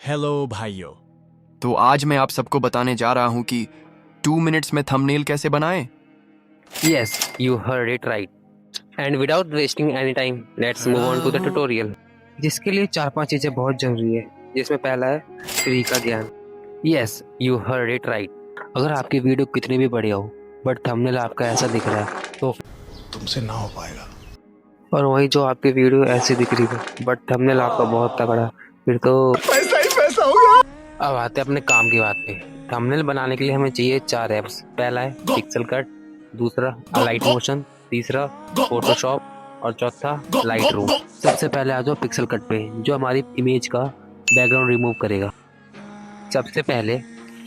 Hello भाइयों। तो आज मैं आप सबको बताने जा रहा हूँ कि 2 मिनट्स में थंबनेल कैसे बनाएं। Yes, you heard it right. And without wasting any time, let's move on to the tutorial. जिसके लिए 4-5 चीज़ें बहुत ज़रूरी है, जिसमें पहला है फ्री का ज्ञान। Yes, you heard it right. अगर आपकी वीडियो कितनी भी बढ़िया हो, बट थंबनेल आपका ऐसा दिख रहा है, तो तुमसे ना हो पाएगा। और वही जो आपकी वीडियो ऐसी दिख रही है, बट थंबनेल आपका बहुत तगड़ा, फिर तो पैसा ही पैसा होगा। अब आते हैं अपने काम की बात पे। थंबनेल बनाने के लिए हमें चाहिए 4 ऐप्स। पहला है पिक्सल कट, दूसरा अलाइट मोशन, तीसरा फोटोशॉप और चौथा लाइट रूम। सबसे पहले आ जाओ पिक्सल कट पे, जो हमारी इमेज का बैकग्राउंड रिमूव करेगा। सबसे पहले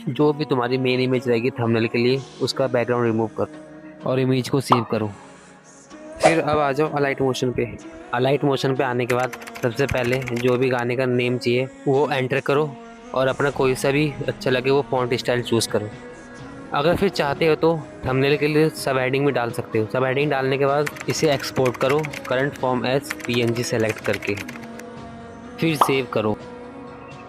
जो भी तुम्हारी मेन इमेज रहेगी थंबनेल के लिए, उसका बैकग्राउंड रिमूव करो और इमेज को सेव करो। फिर अब आ जाओ अलाइट मोशन पे। अलाइट मोशन पे आने के बाद सबसे पहले जो भी गाने का नेम चाहिए वो एंटर करो और अपना कोई सा भी अच्छा लगे वो फॉन्ट स्टाइल चूज़ करो। अगर फिर चाहते हो तो थंबनेल के लिए सब हेडिंग भी डाल सकते हो। सब हेडिंग डालने के बाद इसे एक्सपोर्ट करो current form as PNG select करके, फिर सेव करो।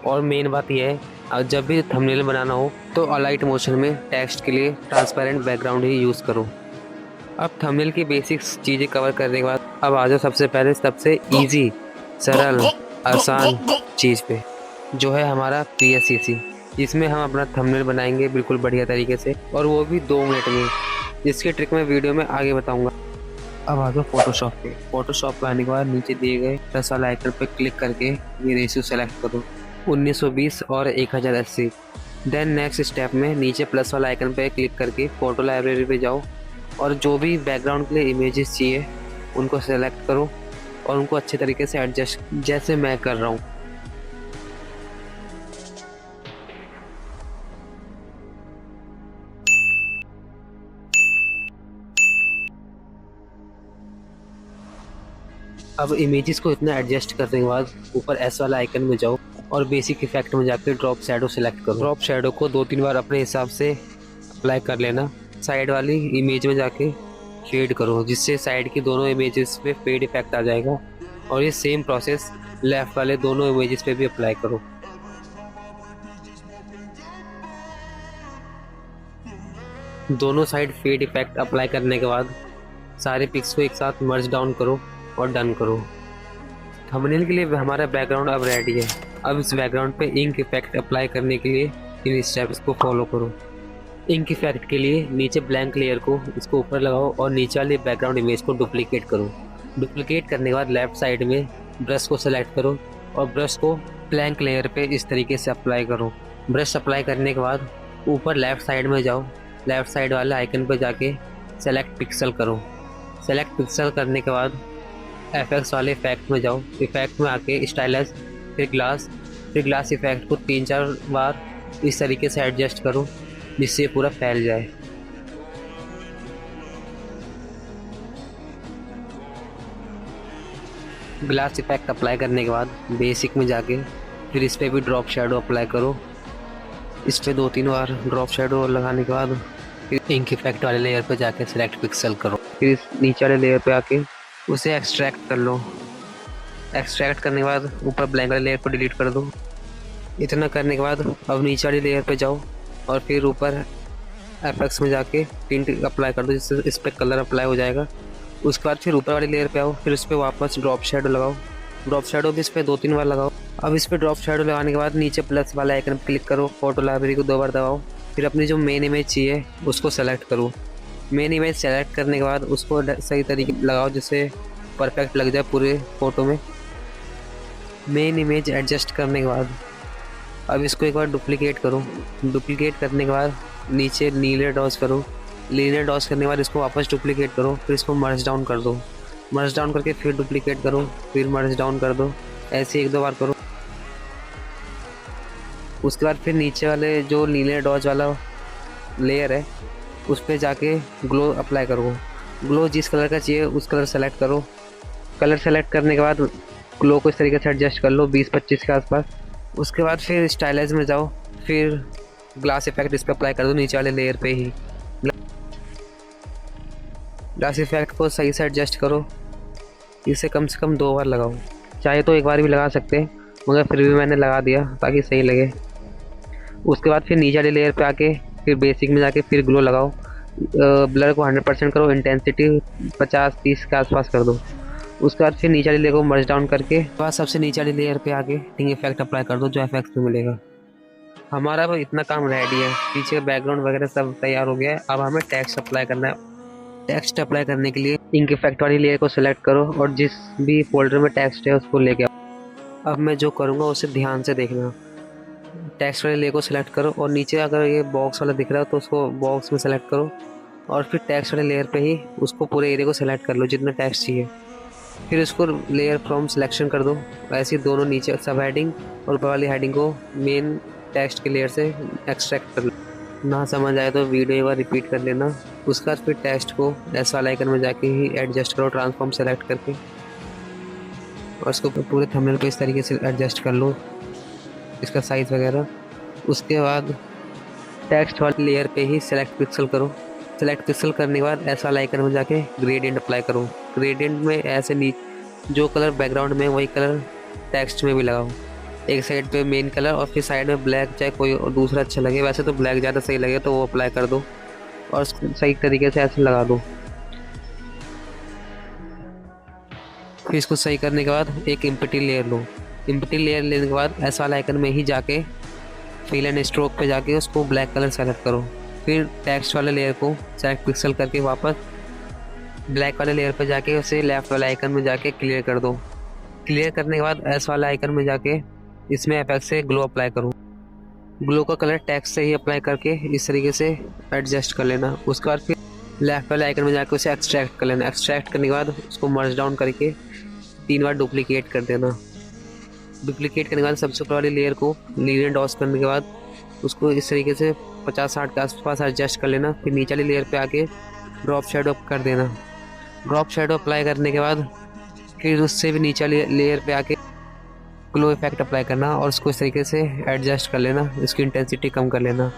और मेन बात यह है, जब भी थंबनेल बनाना हो तो अलाइट मोशन में टेक्स्ट के लिए ट्रांसपेरेंट बैकग्राउंड ही यूज़ करो। अब थंबनेल की बेसिक्स चीज़ें कवर करने के बाद अब आ जाओ सबसे पहले सबसे इजी, सरल, आसान चीज़ पे, जो है हमारा PSCC, जिसमें हम अपना थंबनेल बनाएंगे बिल्कुल बढ़िया तरीके से, और वो भी 2 मिनट में, जिसकी ट्रिक मैं वीडियो में आगे बताऊंगा। अब आ जाओ फोटोशॉप पे। फोटोशॉप पे आने के बाद नीचे दिए गए प्लस वाला आइकन पे क्लिक करके ये रेशियो सेलेक्ट करो, 1920 और 1080। देन नेक्स्ट स्टेप में नीचे प्लस वाला आइकन पे क्लिक करके फ़ोटो लाइब्रेरी पे जाओ और जो भी बैकग्राउंड के लिए इमेजेस चाहिए उनको सेलेक्ट करो और उनको अच्छे तरीके से एडजस्ट, जैसे मैं कर रहा हूँ। अब इमेजेस को इतना एडजस्ट करने के बाद ऊपर एस वाला आइकन में जाओ और बेसिक इफेक्ट में जाकर ड्रॉप शैडो सेलेक्ट करो। ड्रॉप शैडो को 2-3 बार अपने हिसाब से अप्लाई कर लेना। साइड वाली इमेज में जाके फेड करो, जिससे साइड की दोनों इमेजेस पे फेड इफेक्ट आ जाएगा। और ये सेम प्रोसेस लेफ्ट वाले दोनों इमेजेस पे भी अप्लाई करो। दोनों साइड फेड इफेक्ट अप्लाई करने के बाद सारे पिक्स को एक साथ मर्ज डाउन करो और डन करो। थंबनेल के लिए हमारा बैकग्राउंड अब रेडी है। अब इस बैकग्राउंड पे इंक इफेक्ट अप्लाई करने के लिए इन स्टेप्स को फॉलो करो। इंक इफेक्ट के लिए नीचे ब्लैंक लेयर को इसको ऊपर लगाओ और नीचे वाले बैकग्राउंड इमेज को डुप्लीकेट करो। डुप्लीकेट करने के बाद लेफ्ट साइड में ब्रश को सेलेक्ट करो और ब्रश को ब्लैंक लेयर पे इस तरीके से अप्लाई करो। ब्रश अप्लाई करने के बाद ऊपर लेफ्ट साइड में जाओ, लेफ्ट साइड वाले आइकन पर जाके सेलेक्ट पिक्सल करो। सेलेक्ट पिक्सल करने के बाद एफएक्स वाले इफेक्ट में जाओ, इफेक्ट में आके स्टाइलस, फिर ग्लास इफेक्ट को 3-4 बार इस तरीके से एडजस्ट करो जिससे पूरा फैल जाए। ग्लास इफेक्ट अप्लाई करने के बाद बेसिक में जाके फिर इस पर भी ड्रॉप शैडो अप्लाई करो। इस पर 2-3 बार ड्रॉप शैडो लगाने के बाद फिर इंक इफेक्ट वाले लेयर पे जाके सिलेक्ट पिक्सल करो। फिर इस नीचे वाले लेयर पे आके उसे एक्सट्रैक्ट कर लो। एक्सट्रैक्ट करने के बाद ऊपर ब्लैंक वाले लेयर को डिलीट कर दो। इतना करने के बाद अब नीचे वाली लेयर पे जाओ और फिर ऊपर एफएक्स में जाके टिंट अप्लाई कर दो, जिससे इस पर कलर अप्लाई हो जाएगा। उसके बाद फिर ऊपर वाली लेयर पे आओ, फिर उस पर वापस ड्रॉप शैडो लगाओ। ड्रॉप शैडो भी इस पर 2-3 बार लगाओ। अब इस पर ड्रॉप शैडो लगाने के बाद नीचे प्लस वाला आइकन पर क्लिक करो, फोटो लाइब्रेरी को 2 बार दबाओ। फिर अपनी जो मेन इमेज चाहिए उसको सेलेक्ट करो। मेन इमेज सेलेक्ट करने के बाद उसको सही तरीके लगाओ जिससे परफेक्ट लग जाए पूरे फ़ोटो में। मेन इमेज एडजस्ट करने के बाद अब इसको एक बार डुप्लीकेट करो। डुप्लीकेट करने के बाद नीचे नीले डॉज करो। नीले डॉज करने के बाद इसको वापस डुप्लीकेट करो, फिर इसको मर्ज डाउन कर दो। मर्ज डाउन करके फिर डुप्लीकेट करो, फिर मर्ज डाउन कर दो। ऐसे 1-2 बार करो। उसके बाद फिर नीचे वाले जो नीले डॉज वाला लेयर है उस पर जाके ग्लो अप्लाई करो। ग्लो जिस कलर का चाहिए उस कलर सेलेक्ट करो। कलर सेलेक्ट करने के बाद ग्लो को इस तरीके से एडजस्ट कर लो 20-25 के आसपास। उसके बाद फिर स्टाइलाइज में जाओ, फिर ग्लास इफेक्ट इस पर अप्लाई कर दो नीचे वाले लेयर पे ही। ग्लास इफेक्ट को सही से एडजस्ट करो। इसे कम से कम 2 बार लगाओ, चाहे तो 1 बार भी लगा सकते हैं, मगर फिर भी मैंने लगा दिया ताकि सही लगे। उसके बाद फिर नीचे वाली लेयर पे आके फिर बेसिक में जाके फिर ग्लो लगाओ। ब्लर को 100% करो, इंटेंसिटी 50-30 के आसपास कर दो। उसके बाद फिर नीचे वाली लेयर को मर्ज डाउन करके बाद सबसे नीचे वाली लेयर पे आके टिंग इफेक्ट अप्लाई कर दो जो एफएक्स में मिलेगा। हमारा अब इतना काम रेडी है, पीछे बैकग्राउंड वगैरह सब तैयार हो गया है। अब हमें टेक्स्ट अप्लाई करना है। टेक्स्ट अप्लाई करने के लिए इंक इफेक्ट वाली लेयर को सिलेक्ट करो और जिस भी फोल्डर में टेक्स्ट है उसको लेके आओ। अब मैं जो करूँगा उसे ध्यान से देखना। टेक्स्ट वाले लेयर को सिलेक्ट करो और नीचे अगर ये बॉक्स वाला दिख रहा है तो उसको बॉक्स में सेलेक्ट करो और फिर टेक्स्ट वाले लेयर पे ही उसको पूरे एरिया को सिलेक्ट कर लो जितना टेक्स्ट चाहिए। फिर उसको लेयर फ्रॉम सिलेक्शन कर दो। ऐसे दोनों नीचे सब हेडिंग और ऊपर वाली हेडिंग को मेन टेक्स्ट के लेयर से एक्सट्रैक्ट कर लो। ना समझ आए तो वीडियो एक बार रिपीट कर लेना। उसके बाद फिर टेक्स्ट को एस वाला आइकन में जाके ही एडजस्ट करो ट्रांसफॉर्म सेलेक्ट करके और उसको पूरे थंबनेल को इस तरीके से एडजस्ट कर लो, इसका साइज़ वगैरह। उसके बाद टेक्स्ट वाले लेयर पे ही सेलेक्ट पिक्सल करो। सेलेक्ट पिक्सल करने के बाद एस वाला आइकन में जाके ग्रेडियंट अप्लाई करो। ग्रेडियंट में ऐसे जो कलर बैकग्राउंड में वही कलर टेक्स्ट में भी लगाओ। एक साइड पे मेन कलर और फिर साइड में ब्लैक, चाहे कोई और दूसरा अच्छा लगे। वैसे तो ब्लैक ज़्यादा सही लगे तो वो अप्लाई कर दो और सही तरीके से ऐसे लगा दो। फिर इसको सही करने के बाद एक इम्पटी लेयर लो। इम्पटी लेयर लेने के बाद एस वाला आइकन में ही जाके फिल एंड स्ट्रोक पे जाके उसको ब्लैक कलर सेलेक्ट करो। फिर टेक्स्ट वाले लेयर को सेलेक्ट पिक्सल करके वापस ब्लैक वाले लेयर पे जाके उसे लेफ्ट वाले आइकन में जाके क्लियर कर दो। क्लियर करने के बाद एस वाला आइकन में जाके इसमें एफएक्स से ग्लो अप्लाई करो। ग्लो का कलर टेक्स्ट से ही अप्लाई करके इस तरीके से एडजस्ट कर लेना। उसके बाद फिर लेफ्ट वाले आइकन में जाके उसे एक्सट्रैक्ट कर लेना। एक्सट्रैक्ट करने के बाद उसको मर्ज डाउन करके 3 बार डुप्लीकेट कर देना। डुप्लीकेट करने के बाद सबसे ऊपर वाली लेयर को लीनियर डॉस करने के बाद उसको इस तरीके से 50-60 के आसपास एडजस्ट कर लेना। फिर नीचे वाली लेयर पे आके ड्रॉप शेडो अप कर देना। ड्रॉप शेडो अप्लाई करने के बाद फिर उससे भी नीचे वाली लेयर पे आके ग्लो इफेक्ट अप्लाई करना और उसको इस तरीके से एडजस्ट कर लेना, इसकी इंटेंसिटी कम कर लेना।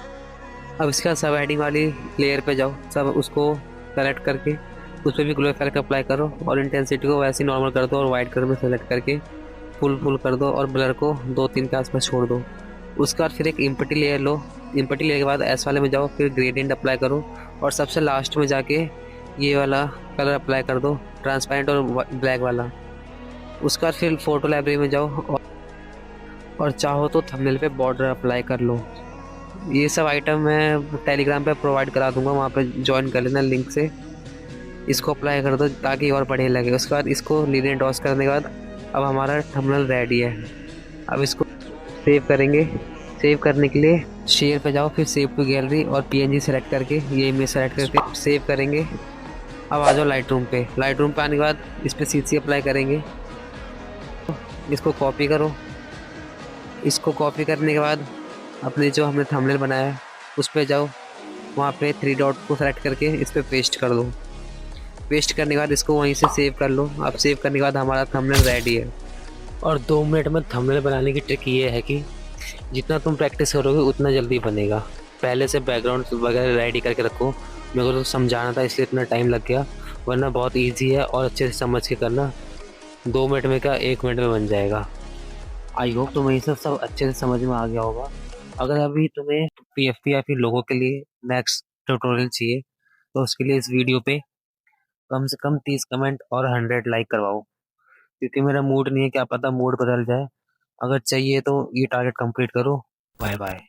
अब इसका सब हेडिंग वाली लेयर पे जाओ, सब उसको सेलेक्ट करके उस पर भी ग्लो इफेक्ट अप्लाई करो और इंटेंसिटी को वैसे ही नॉर्मल कर दो और वाइट कलर में सेलेक्ट करके फुल कर दो और ब्लर को 2-3 के आसपास छोड़ दो। उसके बाद फिर एक इम्पटी लेयर लो। इम्पटी लेयर के बाद एस वाले में जाओ, फिर ग्रेडियंट अप्लाई करो और सबसे लास्ट में जाके ये वाला कलर अप्लाई कर दो, ट्रांसपेरेंट और ब्लैक वाला। उसके बाद फिर फोटो लाइब्रेरी में जाओ और चाहो तो थंबनेल पे बॉर्डर अप्लाई कर लो। ये सब आइटम मैं टेलीग्राम पे प्रोवाइड करा दूंगा, वहाँ पे ज्वाइन कर लेना लिंक से। इसको अप्लाई कर दो ताकि और बढ़िया लगे। उसके बाद इसको लीनियर डॉस करने के बाद अब हमारा थंबनेल रेडी है। अब इसको सेव करेंगे। सेव करने के लिए शेयर पे जाओ, फिर सेव टू गैलरी और पीएनजी सेलेक्ट करके ये इमेज सेलेक्ट करके सेव करेंगे। अब आ जाओ लाइट रूम पे। लाइट रूम पे आने के बाद इस पर सीसी अप्लाई करेंगे। इसको कॉपी करो। इसको कॉपी करने के बाद अपने जो हमने थंबनेल बनाया है उस पर जाओ, वहाँ पे 3 डॉट को सेलेक्ट करके इस पर पेस्ट कर दो। पेस्ट करने के बाद इसको वहीं से सेव कर लो। अब सेव करने के बाद हमारा थंबनेल रेडी है। और 2 मिनट में थंबनेल बनाने की ट्रिक ये है कि जितना तुम प्रैक्टिस करोगे उतना जल्दी बनेगा। पहले से बैकग्राउंड वगैरह रेडी करके रखो। मेरे को तो समझाना था इसलिए इतना टाइम लग गया, वरना बहुत ईजी है और अच्छे से समझ के करना। 2 मिनट में क्या 1 मिनट में बन जाएगा। आई होप तुम्हें ये सब अच्छे से समझ में आ गया होगा। अगर अभी तुम्हें पीएफपी या फिर लोगों के लिए नेक्स्ट ट्यूटोरियल चाहिए तो उसके लिए इस वीडियो पे कम से कम 30 कमेंट और 100 लाइक करवाओ, क्योंकि मेरा मूड नहीं है, क्या पता मूड बदल जाए। अगर चाहिए तो ये टारगेट कंप्लीट करो। Bye bye.